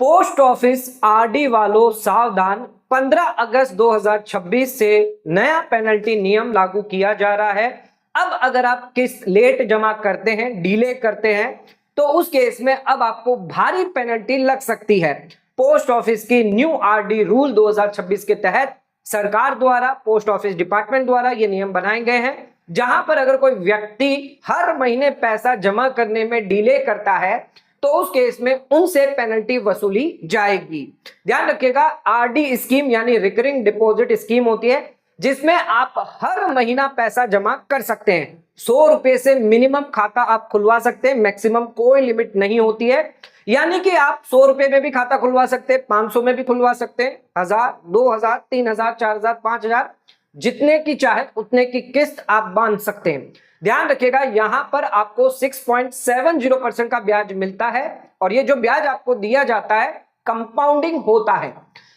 Post office RD वालों सावधान, 15 अगस्त 2026 से नया पेनल्टी नियम लागू किया जा रहा है। अब अगर आप किस्त लेट जमा करते हैं, डिले करते हैं, तो उस केस में अब आपको भारी पेनल्टी लग सकती है। पोस्ट ऑफिस की न्यू आरडी रूल 2026 के तहत सरकार द्वारा, पोस्ट ऑफिस डिपार्टमेंट द्वारा ये नियम बनाए गए हैं, जहां पर अगर कोई व्यक्ति हर महीने पैसा जमा करने में डिले करता है तो उस केस में उनसे पेनल्टी वसूली जाएगी। ध्यान रखिएगा, आरडी स्कीम यानी रिकरिंग डिपॉजिट स्कीम होती है जिसमें आप हर महीना पैसा जमा कर सकते हैं। 100 रुपए से मिनिमम खाता आप खुलवा सकते हैं, मैक्सिमम कोई लिमिट नहीं होती है। यानी कि आप 100 रुपए में भी खाता खुलवा सकते हैं, 500 में भी खुलवा सकते हैं, 1000, 2000, 3000, 4000, 5000, जितने की चाहे उतने की किस्त आप बांध सकते हैं। ध्यान रखिएगा, यहां पर आपको 6.70% का ब्याज मिलता है और ये जो ब्याज आपको दिया जाता है कंपाउंडिंग होता है।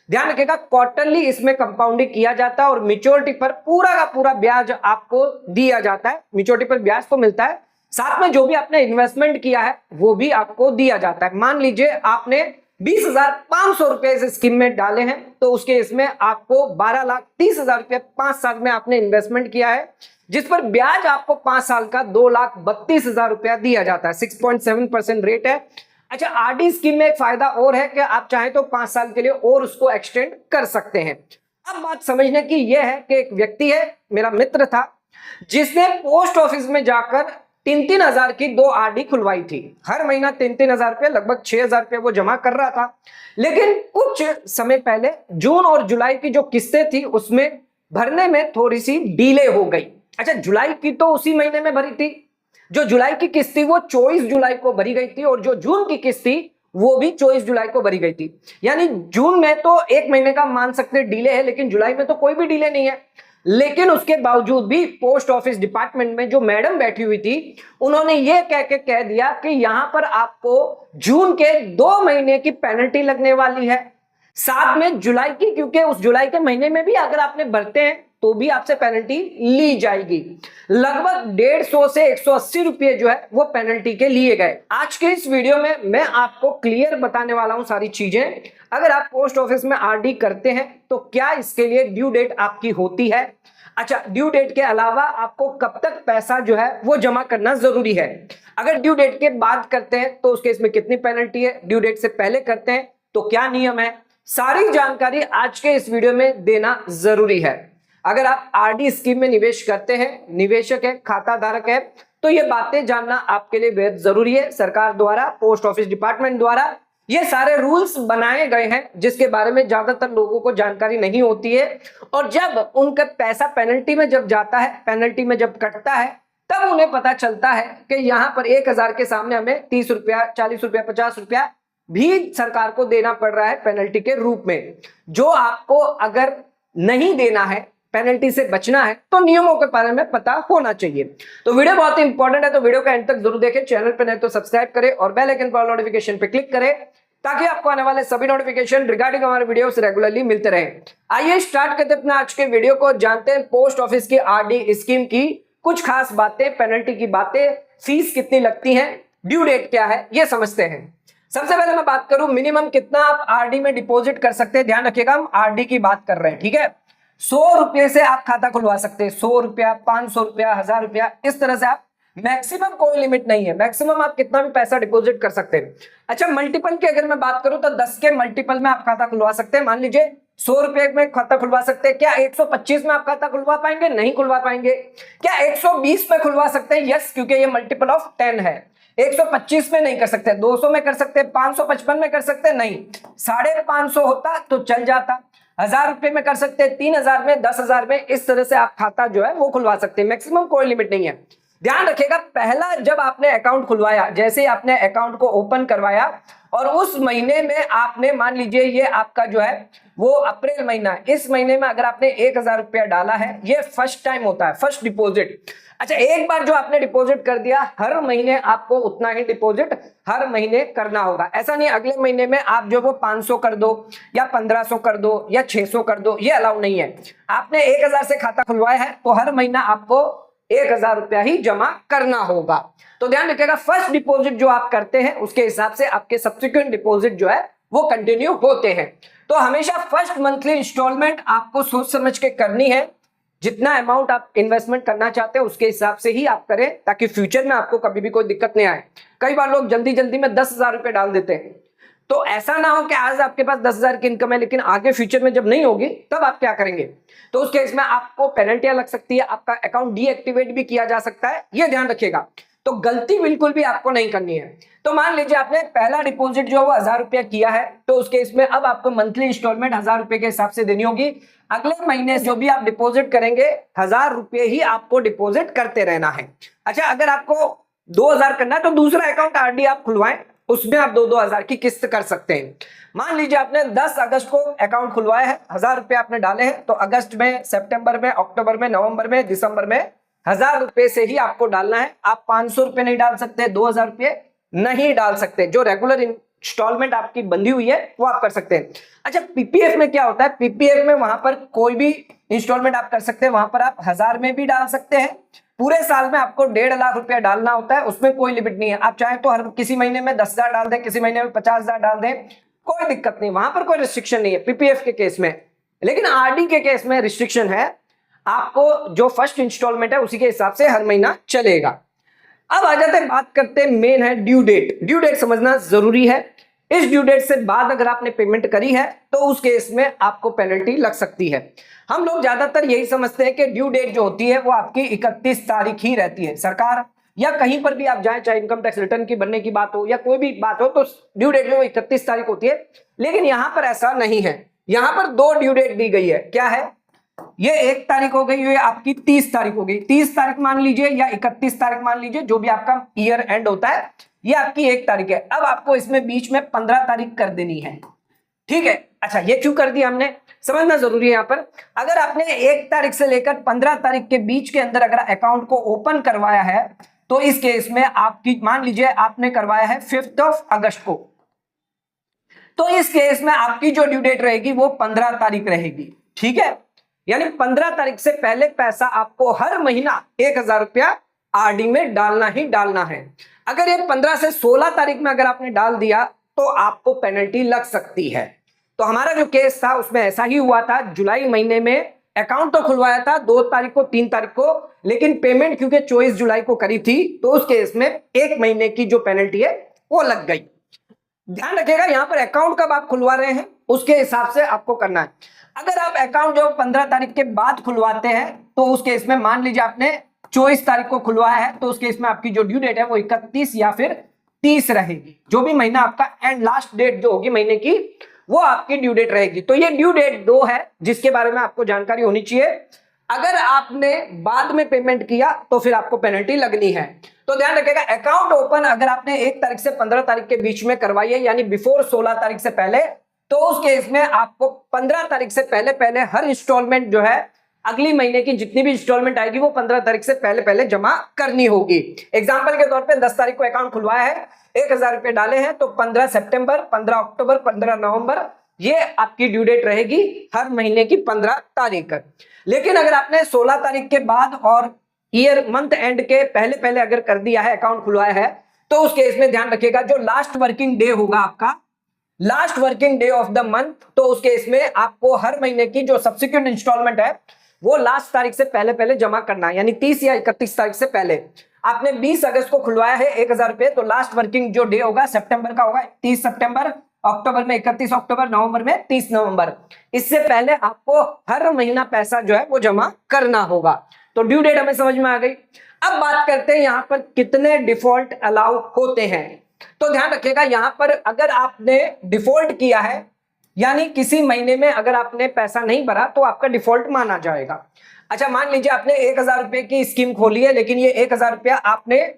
ध्यान रखिएगा, क्वार्टरली इसमें कंपाउंडिंग किया जाता है और मैच्योरिटी पर पूरा का पूरा ब्याज आपको दिया जाता है। मैच्योरिटी पर ब्याज तो मिलता है, साथ में जो भी आपने इन्वेस्टमेंट किया है वो भी आपको दिया जाता है। मान लीजिए आपने 20,500 रुपए इस स्कीम में डाले हैं तो उसके इसमें आपको 12,30,000 रुपए 5 साल में आपने इन्वेस्टमेंट किया है, जिस पर ब्याज आपको 5 साल का 2,32,000 रुपया दिया जाता है। 6.7% रेट है। अच्छा, आरडी स्कीम में एक फायदा और है कि आप चाहें तो 5 साल के लिए और उसको एक्सटेंड कर सकते हैं। अब बात समझने की यह है कि एक व्यक्ति है, मेरा मित्र था, जिसने पोस्ट ऑफिस में जाकर 3-3 हजार की 2 आरडी खुलवाई थी। हर महीना 3-3 हजार रुपये, लगभग 6,000 रुपये वो जमा कर रहा था। लेकिन कुछ समय पहले जून और जुलाई की जो किस्तें थी उसमें भरने में थोड़ी सी डिले हो गई। अच्छा, जुलाई की तो उसी महीने में भरी थी, जो जुलाई की किस्त थी वो 24 जुलाई को भरी गई थी और जो जून की किस्त थी वो भी 24 जुलाई को भरी गई थी। यानी जून में तो 1 महीने का मान सकते डिले है, लेकिन जुलाई में तो कोई भी डिले नहीं है। लेकिन उसके बावजूद भी पोस्ट ऑफिस डिपार्टमेंट में जो मैडम बैठी हुई थी उन्होंने ये कह दिया कि यहां पर आपको जून के 2 महीने की पेनल्टी लगने वाली है, साथ में जुलाई की, क्योंकि उस जुलाई के महीने में भी अगर आपने भरते हैं तो भी आपसे पेनल्टी ली जाएगी। लगभग 150 से 180 रुपये जो है वो पेनल्टी के लिए गए। आज के इस वीडियो में मैं आपको क्लियर बताने वाला हूं सारी चीजें। अगर आप पोस्ट ऑफिस में आरडी करते हैं तो क्या इसके लिए ड्यू डेट आपकी होती है। अच्छा, ड्यू डेट के अलावा आपको कब तक पैसा जो है वो जमा करना जरूरी है। अगर ड्यू डेट के बाद करते हैं तो उस केस में कितनी पेनल्टी है, ड्यू डेट से पहले करते हैं तो क्या नियम है, सारी जानकारी आज के इस वीडियो में देना जरूरी है। अगर आप आरडी स्कीम में निवेश करते हैं, निवेशक है, खाता धारक है, तो ये बातें जानना आपके लिए बेहद जरूरी है। सरकार द्वारा, पोस्ट ऑफिस डिपार्टमेंट द्वारा ये सारे रूल्स बनाए गए हैं जिसके बारे में ज्यादातर लोगों को जानकारी नहीं होती है और जब उनका पैसा पेनल्टी में जब जाता है, पेनल्टी में जब कटता है, तब उन्हें पता चलता है कि यहां पर 1,000 के सामने हमें 30 रुपया, 40 रुपया, 50 रुपया भी सरकार को देना पड़ रहा है पेनल्टी के रूप में, जो आपको अगर नहीं देना है, पेनल्टी से बचना है, तो नियमों के बारे में पता होना चाहिए। तो वीडियो बहुत ही इंपॉर्टेंट है, तो वीडियो का एंड तक जरूर देखें। चैनल पर नहीं तो सब्सक्राइब करें और बेल आइकन पर नोटिफिकेशन पे क्लिक करें ताकि आपको आने वाले सभी नोटिफिकेशन रिगार्डिंग हमारे वीडियोस रेगुलरली मिलते रहे। आइए स्टार्ट करते हैं अपने आज के वीडियो को। जानते हैं पोस्ट ऑफिस की आरडी स्कीम की कुछ खास बातें, पेनल्टी की बातें, फीस कितनी लगती है, ड्यू डेट क्या है, ये समझते हैं। सबसे पहले मैं बात करूं मिनिमम कितना आप आरडी में डिपॉजिट कर सकते हैं। ध्यान रखिएगा, हम आरडी की बात कर रहे हैं, ठीक है। 100 रुपए से आप खाता खुलवा सकते हैं, 100 रुपया, 500 रुपया, 1000 रुपया, इस तरह से आप, मैक्सिमम कोई लिमिट नहीं है, मैक्सिमम आप कितना भी पैसा डिपॉजिट कर सकते हैं। अच्छा, मल्टीपल की अगर मैं बात करूं तो 10 के मल्टीपल में आप खाता खुलवा सकते हैं। मान लीजिए 100 रुपए में खाता खुलवा सकते हैं। क्या 125 में आप खाता खुलवा पाएंगे? नहीं खुलवा पाएंगे। क्या 120 में खुलवा सकते हैं? यस, क्योंकि ये मल्टीपल ऑफ 10 है। 125 में नहीं कर सकते, 200 में कर सकते, 555 में कर सकते, नहीं, 550 होता तो चल जाता। 1000 रुपए में कर सकते हैं, 3000 में, 10,000 में, इस तरह से आप खाता जो है वो खुलवा सकते हैं। मैक्सिमम कोई लिमिट नहीं है। ध्यान रखिएगा, पहला जब आपने अकाउंट खुलवाया, जैसे ही आपने अकाउंट को ओपन करवाया और उस महीने में आपने, मान लीजिए ये आपका जो है वो अप्रैल महीना है, इस महीने में अगर आपने 1,000 रुपया डाला है, ये फर्स्ट टाइम होता है, फर्स्ट डिपॉजिट। अच्छा, एक बार जो आपने डिपॉजिट कर दिया, हर महीने आपको उतना ही डिपॉजिट हर महीने करना होगा। ऐसा नहीं अगले महीने में आप जो वो 500 कर दो या 1500 कर दो या 600 कर दो, ये अलाउ नहीं है। आपने 1,000 से खाता खुलवाया है तो हर महीना आपको 1,000 रुपया ही जमा करना होगा। तो ध्यान रखिएगा, फर्स्ट डिपॉजिट जो आप करते हैं उसके हिसाब से आपके सब्सिक्वेंट डिपॉजिट जो है वो कंटिन्यू होते हैं। तो हमेशा फर्स्ट मंथली इंस्टॉलमेंट आपको सोच समझ के करनी है। जितना अमाउंट आप इन्वेस्टमेंट करना चाहते हैं उसके हिसाब से ही आप करें, ताकि फ्यूचर में आपको कभी भी कोई दिक्कत नहीं आए। कई बार लोग जल्दी जल्दी में 10,000 रुपए डाल देते हैं, तो ऐसा ना हो कि आज आपके पास 10,000 की इनकम है लेकिन आगे फ्यूचर में जब नहीं होगी तब आप क्या करेंगे। तो उस केस में आपको पेनल्टियां लग सकती है, आपका अकाउंट डीएक्टिवेट भी किया जा सकता है, ये ध्यान रखिएगा। तो गलती बिल्कुल भी आपको नहीं करनी है। तो मान लीजिए आपने पहला डिपॉजिट जो है वो 1,000 रुपया किया है, तो उस केस में अब आपको मंथली इंस्टॉलमेंट 1,000 रुपए के हिसाब से देनी होगी। अगले महीने जो भी आप डिपॉजिट करेंगे 1,000 रुपए ही आपको डिपॉजिट करते रहना है। अच्छा, अगर आपको 2,000 करना है तो दूसरा अकाउंट आरडी आप खुलवाएं, उसमें आप 2,000 की किस्त कर सकते हैं। मान लीजिए आपने 10 अगस्त को अकाउंट खुलवाया है, 1,000 रुपए आपने डाले हैं, तो अगस्त में, सितंबर में, अक्टूबर में, नवंबर में, दिसंबर में 1,000 रुपए से ही आपको डालना है। आप 500 रुपए नहीं डाल सकते, 2,000 रुपए नहीं डाल सकते। जो रेगुलर इंस्टॉलमेंट आपकी बंधी हुई है वो आप कर सकते हैं। अच्छा, पीपीएफ में क्या होता है? पीपीएफ में वहां पर कोई भी इंस्टॉलमेंट आप कर सकते हैं, वहां पर आप 1,000 में भी डाल सकते हैं। पूरे साल में आपको 1.5 लाख रुपया डालना होता है, उसमें कोई लिमिट नहीं है। आप चाहे तो हर किसी महीने में 10,000 डाल दें, किसी महीने में 50,000 डाल दें, कोई दिक्कत नहीं, वहां पर कोई रिस्ट्रिक्शन नहीं है पीपीएफ के केस में। लेकिन आरडी के केस में रिस्ट्रिक्शन है, आपको जो फर्स्ट इंस्टॉलमेंट है उसी के हिसाब से हर महीना चलेगा। अब आ जाते हैं, बात करते हैं, मेन है ड्यू डेट। ड्यू डेट समझना जरूरी है। इस ड्यू डेट से बाद अगर आपने पेमेंट करी है तो उस केस में आपको पेनल्टी लग सकती है। हम लोग ज्यादातर यही समझते हैं कि ड्यू डेट जो होती है वो आपकी 31 तारीख ही रहती है। सरकार या कहीं पर भी आप जाएं, चाहे इनकम टैक्स रिटर्न की बनने की बात हो या कोई भी बात हो, तो ड्यू डेट जो 31 तारीख होती है। लेकिन यहां पर ऐसा नहीं है, यहां पर 2 ड्यू डेट दी गई है। क्या है? ये 1 तारीख हो गई, ये आपकी 30 तारीख हो गई। 30 तारीख मान लीजिए या 31 तारीख मान लीजिए, जो भी आपका ईयर एंड होता है, ये आपकी 1 तारीख है। अब आपको इसमें बीच में 15 तारीख कर देनी है, ठीक है। अच्छा, ये क्यों कर दिया हमने, समझना जरूरी है। यहां पर अगर आपने 1 तारीख से लेकर 15 तारीख के बीच के अंदर अगर अकाउंट को ओपन करवाया है, तो इस केस में आपकी, मान लीजिए आपने करवाया है 5 अगस्त को, तो इस केस में आपकी जो ड्यू डेट रहेगी वो 15 तारीख रहेगी, ठीक है। यानी 15 तारीख से पहले पैसा आपको हर महीना 1,000 रुपया आरडी में डालना ही डालना है। अगर ये 15 से 16 तारीख में अगर आपने डाल दिया तो आपको पेनल्टी लग सकती है। तो हमारा जो केस था उसमें ऐसा ही हुआ था। जुलाई महीने में अकाउंट तो खुलवाया था 2 तारीख को, 3 तारीख को, लेकिन पेमेंट क्योंकि 24 जुलाई को करी थी, तो उस केस में 1 महीने की जो पेनल्टी है वो लग गई। ध्यान रखिएगा, यहां पर अकाउंट कब आप खुलवा रहे हैं उसके हिसाब से आपको करना है। अगर आप अकाउंट जो 15 तारीख के बाद खुलवाते हैं तो उस केस में, मान लीजिए आपने 24 तारीख को खुलवाया है, तो उस केस में आपकी जो ड्यू डेट है वो 31 या फिर 30 रहेगी। जो भी महीना आपका एंड लास्ट डेट जो होगी महीने की, वो आपकी ड्यू डेट रहेगी। तो ये ड्यू डेट 2 है जिसके बारे में आपको जानकारी होनी चाहिए। अगर आपने बाद में पेमेंट किया तो फिर आपको पेनल्टी लगनी है। तो ध्यान रखिएगा, अकाउंट ओपन अगर आपने 1 तारीख से 15 तारीख के बीच में करवाई है, यानी बिफोर 16 तारीख से पहले, तो उस केस में आपको 15 तारीख से पहले पहले हर इंस्टॉलमेंट जो है, अगली महीने की जितनी भी इंस्टॉलमेंट आएगी वो 15 तारीख से पहले पहले जमा करनी होगी। एग्जांपल के तौर पे 10 तारीख को अकाउंट खुलवाया है, 1,000 रुपए डाले हैं, तो 15 सितंबर, 15 अक्टूबर, 15 नवंबर, ये आपकी ड्यू डेट रहेगी हर महीने की 15 तारीख। लेकिन अगर आपने 16 तारीख के बाद और ईयर मंथ एंड के पहले पहले अगर कर दिया है, अकाउंट खुलवाया है, तो उस केस में ध्यान रखिएगा, जो लास्ट वर्किंग डे होगा आपका, last working day of the month, तो उस केस में आपको हर महीने की जो सब्सिक्वेंट इंस्टॉलमेंट है वो लास्ट तारीख से पहले पहले जमा करना है। यानी 30 या 31 तारीख से पहले। आपने 20 अगस्त को खुलवाया है 1,000 रुपए, तो लास्ट वर्किंग जो डे होगा सितंबर का होगा 30 सितंबर, अक्टूबर में 31 अक्टूबर, नवंबर में 30 नवंबर। इससे पहले आपको हर महीना पैसा जो है वो जमा करना होगा। तो ड्यू डेट हमें समझ में आ गई। अब बात करते हैं यहां पर कितने डिफॉल्ट अलाउ होते हैं। तो ध्यान रखिएगा, यहां पर अगर आपने डिफॉल्ट किया है, यानी किसी महीने में अगर आपने पैसा नहीं भरा, तो आपका डिफॉल्ट माना जाएगा। अच्छा, मान लीजिए आपने 1,000 रुपए की स्कीम खोली है, लेकिन ये 1,000 रुपया आपने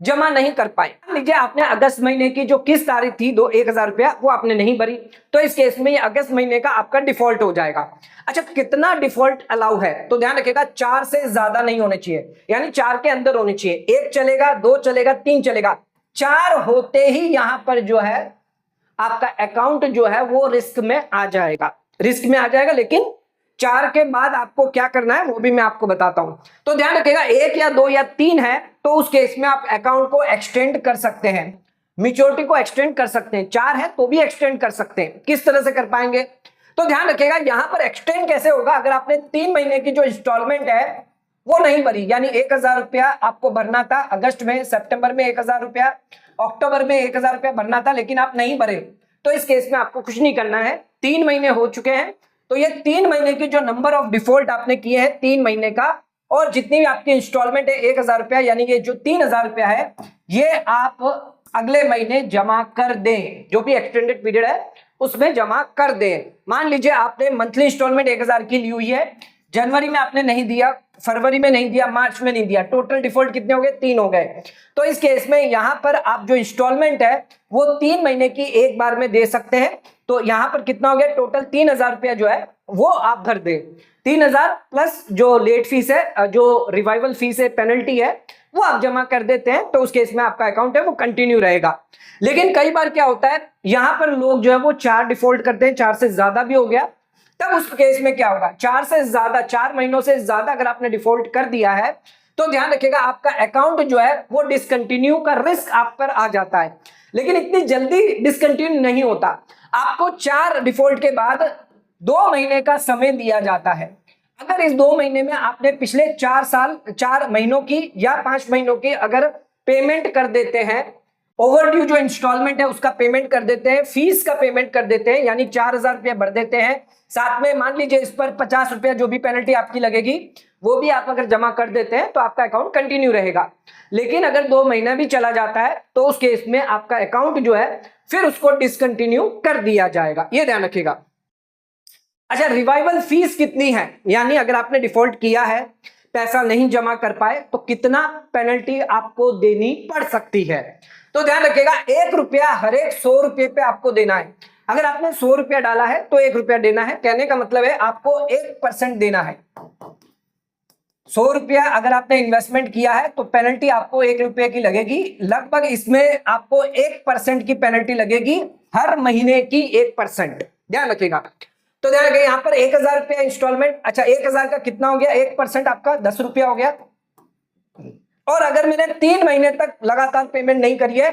जमा नहीं कर पाए। मान लीजिए आपने अगस्त महीने की जो किस्त आ रही थी 1,000 रुपया, वो आपने नहीं भरी, तो इस केस में ये अगस्त महीने का आपका डिफॉल्ट हो जाएगा। अच्छा, कितना डिफॉल्ट अलाउ है? तो ध्यान रखिएगा, 4 से ज्यादा नहीं होने चाहिए, यानी 4 के अंदर होने चाहिए। 1 चलेगा, 2 चलेगा, 3 चलेगा, 4 होते ही यहां पर जो है आपका अकाउंट जो है वो रिस्क में आ जाएगा, रिस्क में आ जाएगा। लेकिन 4 के बाद आपको क्या करना है वो भी मैं आपको बताता हूं। तो ध्यान रखिएगा, 1 या 2 या 3 है तो उस केस में आप अकाउंट को एक्सटेंड कर सकते हैं। मैच्योरिटी को एक्सटेंड कर सकते हैं, 4 है तो भी एक्सटेंड कर सकते हैं। किस तरह से कर पाएंगे, तो ध्यान रखिएगा यहां पर एक्सटेंड कैसे होगा, अगर आपने 3 महीने की जो इंस्टॉलमेंट है वो नहीं भरी, यानी 1000 रुपया आपको भरना था अगस्त में, सितंबर में 1000 रुपया, अक्टूबर में 1000 रुपया भरना था, लेकिन आप नहीं भरे, तो इस केस में आपको कुछ नहीं करना है। 3 महीने हो चुके हैं, तो ये 3 महीने की जो नंबर ऑफ डिफॉल्ट आपने किए हैं 3 महीने का, और जितनी भी आपकी इंस्टॉलमेंट है 1000 रुपया, यानी कि जो 3000 रुपया है ये आप अगले महीने जमा कर दें, जो भी एक्सटेंडेड पीरियड है उसमें जमा कर दें। मान लीजिए आपने मंथली इंस्टॉलमेंट 1000 की ली हुई है, जनवरी में आपने नहीं दिया, फरवरी में नहीं दिया, मार्च में नहीं दिया, टोटल डिफॉल्ट कितने हो गए, 3 हो गए। तो इस केस में यहां पर आप जो इंस्टॉलमेंट है वो 3 महीने की एक बार में दे सकते हैं। तो यहां पर कितना हो गया, टोटल 3000 रुपया जो है वो आप भर दें, 3000 प्लस जो लेट फीस है, जो रिवाइवल फीस है, पेनल्टी है, वो आप जमा कर देते हैं, तो उस केस में आपका अकाउंट है वो कंटिन्यू रहेगा। लेकिन कई बार क्या होता है, यहां पर लोग जो है वो 4 डिफॉल्ट करते हैं, 4 से ज्यादा भी हो गया, तब उस केस में क्या होगा, 4 से ज्यादा, 4 महीनों से ज्यादा अगर आपने डिफॉल्ट कर दिया है तो ध्यान रखिएगा आपका अकाउंट जो है वो डिसकंटिन्यू का रिस्क आप पर आ जाता है। लेकिन इतनी जल्दी डिसकंटिन्यू नहीं होता, आपको 4 डिफॉल्ट के बाद 2 महीने का समय दिया जाता है। अगर इस 2 महीने में आपने पिछले 4 महीनों की या 5 महीनों की अगर पेमेंट कर देते हैं, ओवरड्यू जो इंस्टॉलमेंट है उसका पेमेंट कर देते हैं, फीस का पेमेंट कर देते हैं, यानी 4000 रुपया भर देते हैं, साथ में मान लीजिए इस पर 50 रुपया जो भी पेनल्टी आपकी लगेगी वो भी आप अगर जमा कर देते हैं तो आपका अकाउंट कंटिन्यू रहेगा। लेकिन अगर 2 महीना भी चला जाता है तो उस केस में आपका अकाउंट जो है फिर उसको डिसकंटिन्यू कर दिया जाएगा, ये ध्यान रखिएगा। अच्छा, रिवाइवल फीस कितनी है, यानी अगर आपने डिफॉल्ट किया है, पैसा नहीं जमा कर पाए तो कितना पेनल्टी आपको देनी पड़ सकती है। तो ध्यान रखिएगा 1 रुपया हर एक 100 रुपये पे आपको देना है। अगर आपने 100 रुपया डाला है तो 1 रुपया देना है, कहने का मतलब है आपको 1% देना है। 100 रुपया अगर आपने इन्वेस्टमेंट किया है तो पेनल्टी आपको 1 रुपये की लगेगी, लगभग इसमें आपको 1% की पेनल्टी लगेगी, हर महीने की 1%, ध्यान रखिएगा। तो ध्यान रखिए यहां पर 1000 रुपया इंस्टॉलमेंट, अच्छा 1000 का कितना हो गया, 1% आपका 10 रुपया हो गया। और अगर मैंने 3 महीने तक लगातार पेमेंट नहीं करी है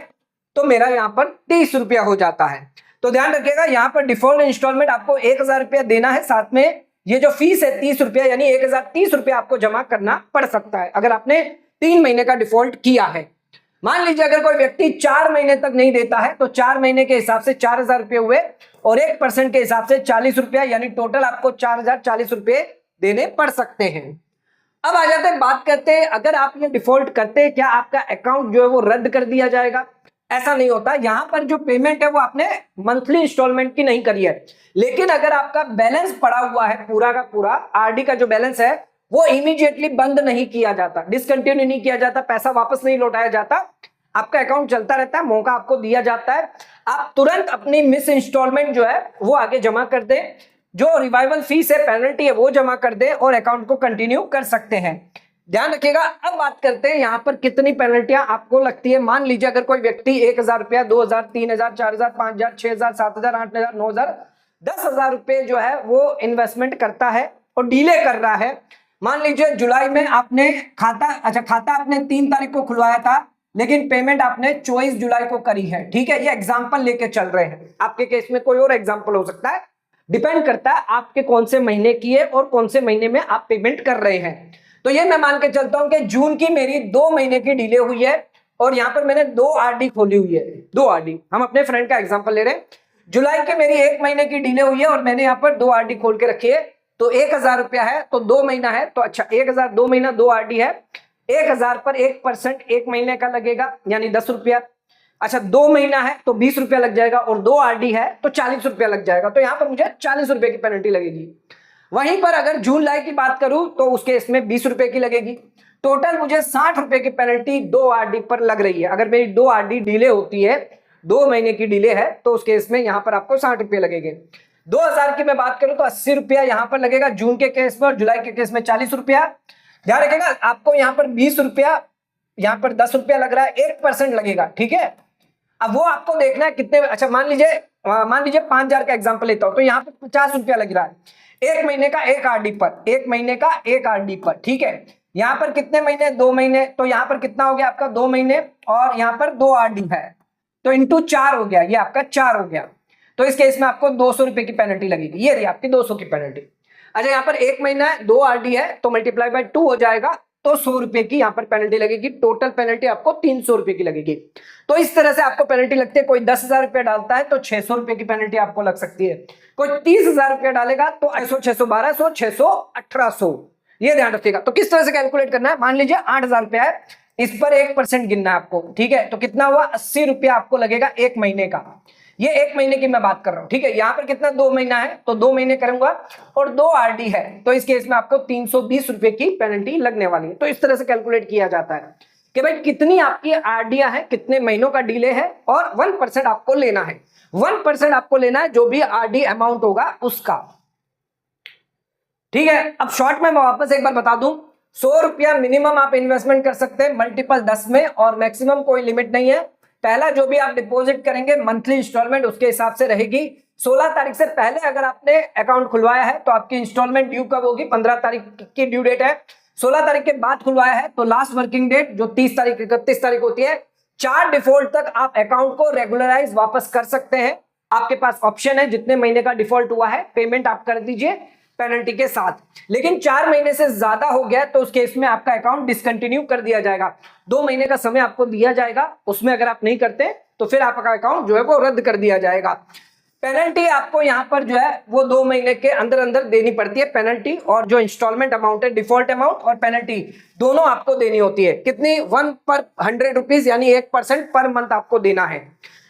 तो मेरा यहां पर 30 रुपया हो जाता है। तो ध्यान रखिएगा यहां पर डिफॉल्ट इंस्टॉलमेंट आपको 1000 रुपया देना है, साथ में ये जो फीस है 30 रुपया, यानी 1030 रुपया आपको जमा करना पड़ सकता है अगर आपने 3 महीने का डिफॉल्ट किया है। मान लीजिए अगर कोई व्यक्ति 4 महीने तक नहीं देता है तो 4 महीने के हिसाब से 4000 रुपये हुए और 1% के हिसाब से 40 रुपया, यानी टोटल आपको 4040 रुपये देने पड़ सकते हैं। अब आ जाते हैं, बात करते हैं अगर आप ये डिफॉल्ट करते हैं क्या आपका अकाउंट जो है वो रद्द कर दिया जाएगा। ऐसा नहीं होता, यहां पर जो पेमेंट है वो आपने मंथली इंस्टॉलमेंट की नहीं करी है, लेकिन अगर आपका बैलेंस पड़ा हुआ है पूरा का पूरा, आरडी का जो बैलेंस है वो इमीडिएटली बंद नहीं किया जाता, डिसकंटिन्यू नहीं किया जाता, पैसा वापस नहीं लौटाया जाता, आपका अकाउंट चलता रहता है, मौका आपको दिया जाता है, आप तुरंत अपनी मिस इंस्टॉलमेंट जो है वो आगे जमा कर दें, जो रिवाइवल फीस है, पेनल्टी है वो जमा कर दें और अकाउंट को कंटिन्यू कर सकते हैं। ध्यान रखिएगा। अब बात करते हैं यहाँ पर कितनी पेनल्टियां आपको लगती है। मान लीजिए अगर कोई व्यक्ति 1000 रुपया, 2000, 3000, 4000, 5000, 6000, 7000, 8000, 9000, 10000 रुपये जो है वो इन्वेस्टमेंट करता है और डिले कर रहा है। मान लीजिए जुलाई में आपने खाता आपने 3 तारीख को खुलवाया था, लेकिन पेमेंट आपने 24 जुलाई को करी है, ठीक है, ये एग्जाम्पल लेके चल रहे हैं, आपके केस में कोई और एग्जाम्पल हो सकता है, डिपेंड करता है आपके कौन से महीने की है और कौन से महीने में आप पेमेंट कर रहे हैं। तो ये मैं मान के चलता हूं कि जून की मेरी 2 महीने की डिले हुई है और यहां पर मैंने 2 आरडी खोली हुई है, 2 आरडी, हम अपने फ्रेंड का एग्जांपल ले रहे हैं। जुलाई की मेरी 1 महीने की डिले हुई है और मैंने यहां पर 2 आरडी खोल के रखी है, तो 1000 रुपया है, तो 2 महीना है, तो अच्छा 1000, 2 महीना 2 आरडी है, 1000 पर 1% 1 महीने का लगेगा, यानी 10 रुपया। अच्छा 2 महीना है तो 20 रुपया लग जाएगा और 2 आरडी है तो 40 रुपया लग जाएगा, तो यहां पर मुझे 40 रुपए की पेनल्टी लगेगी। वहीं पर अगर जून जुलाई की बात करूं तो उसके इसमें 20 रुपए की लगेगी, टोटल मुझे 60 रुपए की पेनल्टी 2 आरडी पर लग रही है। अगर मेरी 2 आरडी डिले होती है, 2 महीने की डिले है, तो उस केस में यहां पर आपको 60 रुपए लगेंगे। 2000 की मैं बात करूं तो 80 रुपया यहां पर लगेगा जून के केस में और जुलाई के केस में 40 रुपया। ध्यान रखिएगा आपको यहां पर 20 रुपया, यहां पर 10 रुपया लग रहा है, 1% लगेगा, ठीक है। अब वो आपको देखना है कितने, अच्छा मान लीजिए 5000 का एग्जांपल लेता हूं तो यहाँ पर 50 रुपया लग रहा है 1 महीने का 1 आरडी पर, 1 महीने का 1 आरडी पर, ठीक है। यहाँ पर कितने महीने, 2 महीने, तो यहाँ पर कितना हो गया आपका 2 महीने और यहाँ पर 2 आरडी है, तो इंटू 4 हो गया, ये आपका 4 हो गया। तो इस केस में आपको 200 रुपए की पेनल्टी लगेगी, ये रही आपकी 200 की पेनल्टी। अच्छा यहाँ पर 1 महीना है, 2 आरडी है, तो मल्टीप्लाई बाय 2 हो जाएगा, तो 100 रुपए की यहाँ पर पेनल्टी लगेगी। टोटल पेनल्टी आपको 300 रुपए की लगेगी। तो इस तरह से आपको पेनल्टी लगती है। कोई 10,000 रुपया डालता है तो 600 रुपए की पेनल्टी आपको लग सकती है। कोई 30,000 रुपया डालेगा तो 600, 600, 1200, 600, 1800, ये ध्यान रखिएगा। तो किस तरह से कैलकुलेट करना है, मान लीजिए 8,000 रुपया है, इस पर 1% गिनना है आपको, ठीक है। तो कितना हुआ, 80 रुपया आपको लगेगा 1 महीने का। ये 1 महीने की मैं बात कर रहा हूं, ठीक है। यहां पर कितना, 2 महीना है, तो 2 महीने करूंगा, और 2 आरडी है, तो इस केस में आपको 320 रुपए की पेनल्टी लगने वाली है। तो इस तरह से कैलकुलेट किया जाता है कि भाई कितनी आपकी आरडियां हैं, कितने महीनों का डिले है, और 1% आपको लेना है। 1% आपको लेना है जो भी आरडी अमाउंट होगा उसका, ठीक है। अब शॉर्ट में मैं वापस एक बार बता दूं, 100 रुपया मिनिमम आप इन्वेस्टमेंट कर सकते हैं, मल्टीपल 10 में, और मैक्सिमम कोई लिमिट नहीं है। पहला जो भी आप डिपॉजिट करेंगे मंथली इंस्टॉलमेंट उसके हिसाब से रहेगी। 16 तारीख से पहले अगर आपने अकाउंट खुलवाया है तो आपकी इंस्टॉलमेंट ड्यू कब होगी, 15 तारीख की ड्यू डेट है। 16 तारीख के बाद खुलवाया है तो लास्ट वर्किंग डेट जो 30 तारीख 31 तारीख होती है, 4 डिफॉल्ट तक आप अकाउंट को रेगुलराइज वापस कर सकते हैं। आपके पास ऑप्शन है, जितने महीने का डिफॉल्ट हुआ है पेमेंट आप कर दीजिए पेनल्टी के साथ। लेकिन 4 महीने से ज्यादा हो गया तो उस केस में आपका अकाउंट डिसकंटिन्यू कर दिया जाएगा। 2 महीने का समय आपको दिया जाएगा, उसमें अगर आप नहीं करते तो फिर आपका अकाउंट जो है वो रद्द कर दिया जाएगा। पेनल्टी आपको यहाँ पर जो है वो 2 महीने के अंदर अंदर देनी पड़ती है पेनल्टी, और जो इंस्टॉलमेंट अमाउंट है, डिफॉल्ट अमाउंट और पेनल्टी दोनों आपको देनी होती है। कितनी, 1 पर 100 रुपीज, यानी 1% पर मंथ आपको देना है।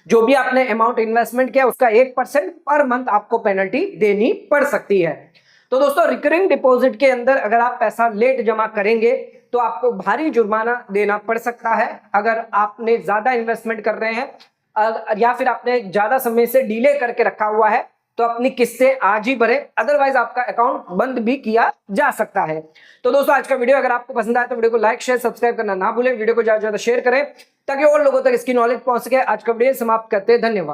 जो भी आपने अमाउंट इन्वेस्टमेंट किया उसका 1% पर मंथ आपको पेनल्टी देनी पड़ सकती है। तो दोस्तों रिकरिंग डिपॉजिट के अंदर अगर आप पैसा लेट जमा करेंगे तो आपको भारी जुर्माना देना पड़ सकता है। अगर आपने ज्यादा इन्वेस्टमेंट कर रहे हैं या फिर आपने ज्यादा समय से डिले करके रखा हुआ है तो अपनी किस्तें आज ही भरें, अदरवाइज आपका अकाउंट बंद भी किया जा सकता है। तो दोस्तों आज का वीडियो अगर आपको पसंद आया तो वीडियो को लाइक शेयर सब्सक्राइब करना ना भूलें। वीडियो को ज्यादा से ज्यादा शेयर करें ताकि और लोगों तक इसकी नॉलेज पहुंच सके। आज का वीडियो समाप्त करते हैं, धन्यवाद।